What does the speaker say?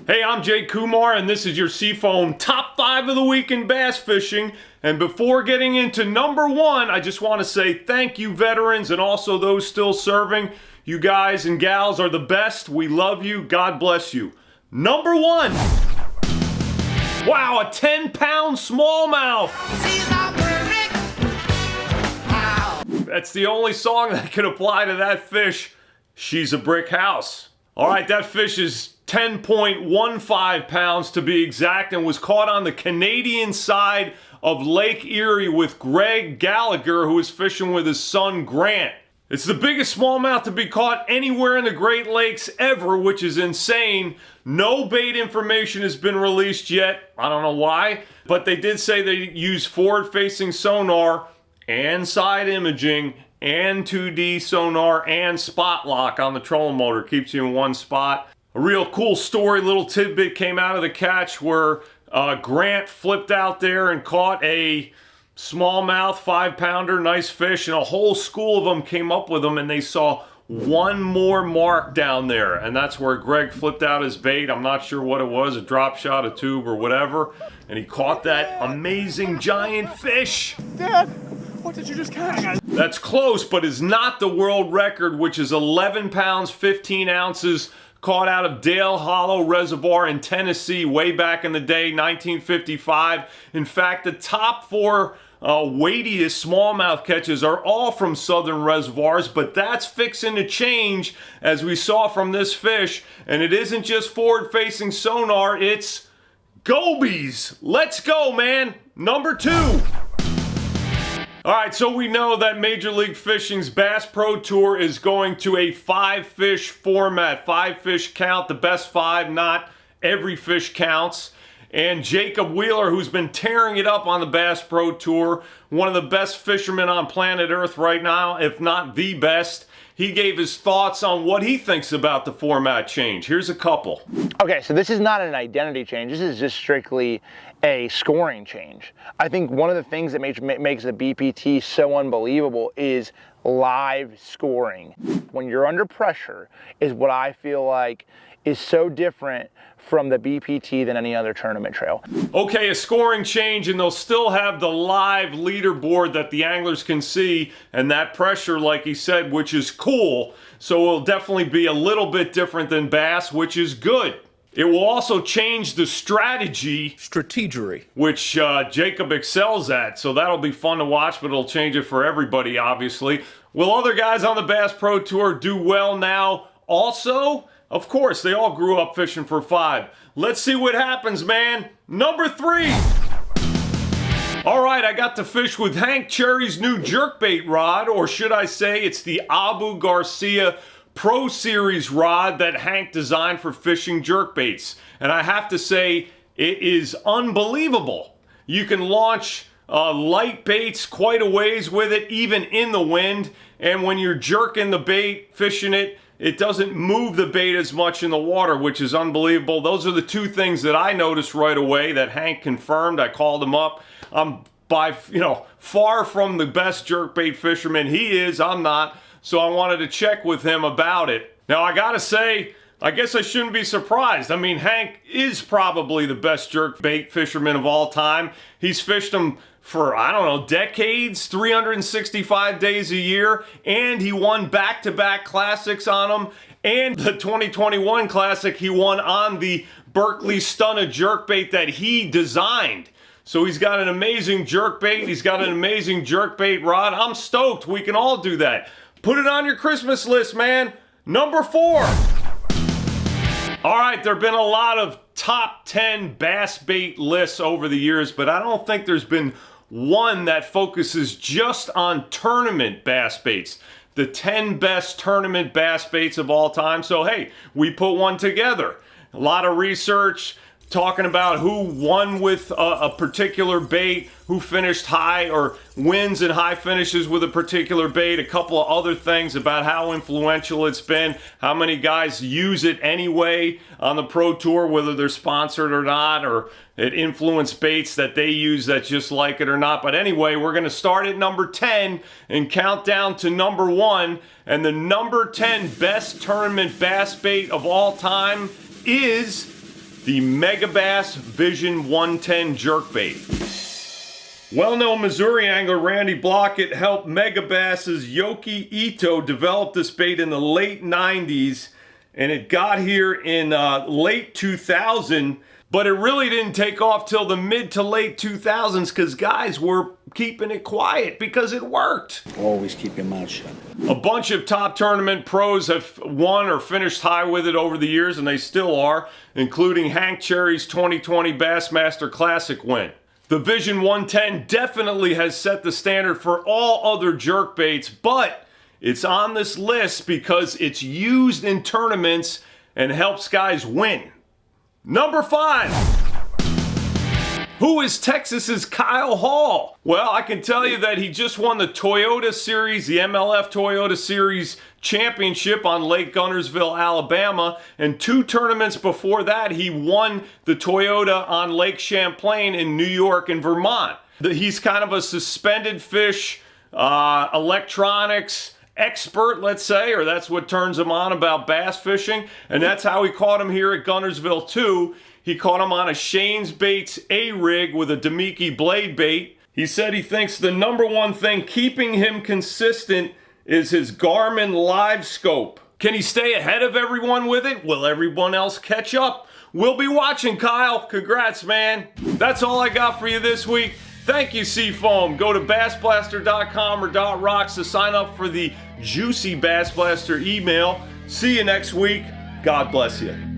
Hey, I'm Jay Kumar, and this is your Seafoam Top 5 of the Week in Bass Fishing. And before getting into number 1, I just want to say thank you, veterans, and also those still serving. You guys and gals are the best. We love you. God bless you. Number 1. Wow, a 10-pound smallmouth. That's the only song that can apply to that fish. She's a brick house. All right, that fish is 10.15 pounds to be exact, and was caught on the Canadian side of Lake Erie with Greg Gallagher, who is fishing with his son Grant. It's the biggest smallmouth to be caught anywhere in the Great Lakes ever, which is insane. No bait information has been released yet. I don't know why, but they did say they use forward-facing sonar and side imaging and 2D sonar and spot lock on the trolling motor. Keeps you in one spot. A real cool story, little tidbit came out of the catch where Grant flipped out there and caught a smallmouth 5-pounder, nice fish, and a whole school of them came up with him, and they saw one more mark down there, and that's where Greg flipped out his bait. I'm not sure what it was, a drop shot, a tube, or whatever, and he caught that amazing giant fish. Dad, what did you just catch? That's close, but is not the world record, which is 11 pounds, 15 ounces, caught out of Dale Hollow Reservoir in Tennessee way back in the day, 1955. In fact, the top 4 weightiest smallmouth catches are all from southern reservoirs, but that's fixing to change, as we saw from this fish. And it isn't just forward-facing sonar, it's gobies. Let's go, man. Number 2. All right, so we know that Major League Fishing's Bass Pro Tour is going to a 5-fish format, 5-fish count, the best 5, not every fish counts. And Jacob Wheeler, who's been tearing it up on the Bass Pro Tour, one of the best fishermen on planet Earth right now, if not the best, he gave his thoughts on what he thinks about the format change. Here's a couple. Okay, so this is not an identity change. This is just strictly a scoring change. I think one of the things that makes the BPT so unbelievable is live scoring. When you're under pressure is what I feel like is so different from the BPT than any other tournament trail. Okay, a scoring change, and they'll still have the live leaderboard that the anglers can see, and that pressure, like he said, which is cool. So it'll definitely be a little bit different than bass, which is good. It will also change the strategery, which Jacob excels at, so that'll be fun to watch, but it'll change it for everybody, obviously. Will other guys on the Bass Pro Tour do well now also? Of course, they all grew up fishing for 5. Let's see what happens, man. Number 3. All right, I got to fish with Hank Cherry's new jerkbait rod, or should I say it's the Abu Garcia Pro Series rod that Hank designed for fishing jerkbaits. And I have to say, it is unbelievable. You can launch light baits quite a ways with it, even in the wind. And when you're jerking the bait, fishing it, it doesn't move the bait as much in the water, which is unbelievable. Those are the 2 things that I noticed right away that Hank confirmed. I called him up. I'm far from the best jerkbait fisherman he is. I'm not. So I wanted to check with him about it. Now, I gotta say, I guess I shouldn't be surprised. I mean, Hank is probably the best jerkbait fisherman of all time. He's fished them for, I don't know, decades, 365 days a year, and he won back-to-back classics on them, and the 2021 classic he won on the Berkley Stunna jerkbait that he designed. So he's got an amazing jerkbait, he's got an amazing jerkbait rod. I'm stoked, we can all do that. Put it on your Christmas list, man. Number 4. All right, there have been a lot of top 10 bass bait lists over the years, but I don't think there's been one that focuses just on tournament bass baits. The 10 best tournament bass baits of all time. So hey, we put one together. A lot of research talking about who won with a particular bait, who finished high or wins and high finishes with a particular bait, a couple of other things about how influential it's been, how many guys use it anyway on the Pro Tour, whether they're sponsored or not, or it influenced baits that they use that just like it or not. But anyway, we're going to start at number 10 and count down to number 1. And the number 10 best tournament bass bait of all time is the Megabass Vision 110 jerkbait. Well-known Missouri angler Randy Blockett helped Megabass's Yoki Ito develop this bait in the late 90s, and it got here in late 2000, but it really didn't take off till the mid to late 2000s because guys were keeping it quiet because it worked. Always keep your mouth shut. A bunch of top tournament pros have won or finished high with it over the years, and they still are, including Hank Cherry's 2020 BassMaster Classic win. The Vision 110 definitely has set the standard for all other jerkbaits, but it's on this list because it's used in tournaments and helps guys win. Number 5. Who is Texas's Kyle Hall? Well, I can tell you that he just won the Toyota Series, the MLF Toyota Series Championship on Lake Guntersville, Alabama, and 2 tournaments before that he won the Toyota on Lake Champlain in New York and Vermont. He's kind of a suspended fish, electronics expert, let's say, or that's what turns him on about bass fishing, and that's how he caught him here at Guntersville too. He caught him on a Shane's Baits A-rig with a Damiki blade bait. He said he thinks the number one thing keeping him consistent is his Garmin Live Scope. Can he stay ahead of everyone with it? Will everyone else catch up? We'll be watching, Kyle. Congrats, man. That's all I got for you this week. Thank you, Seafoam. Go to bassblaster.com or .rocks to sign up for the juicy BassBlaster email. See you next week. God bless you.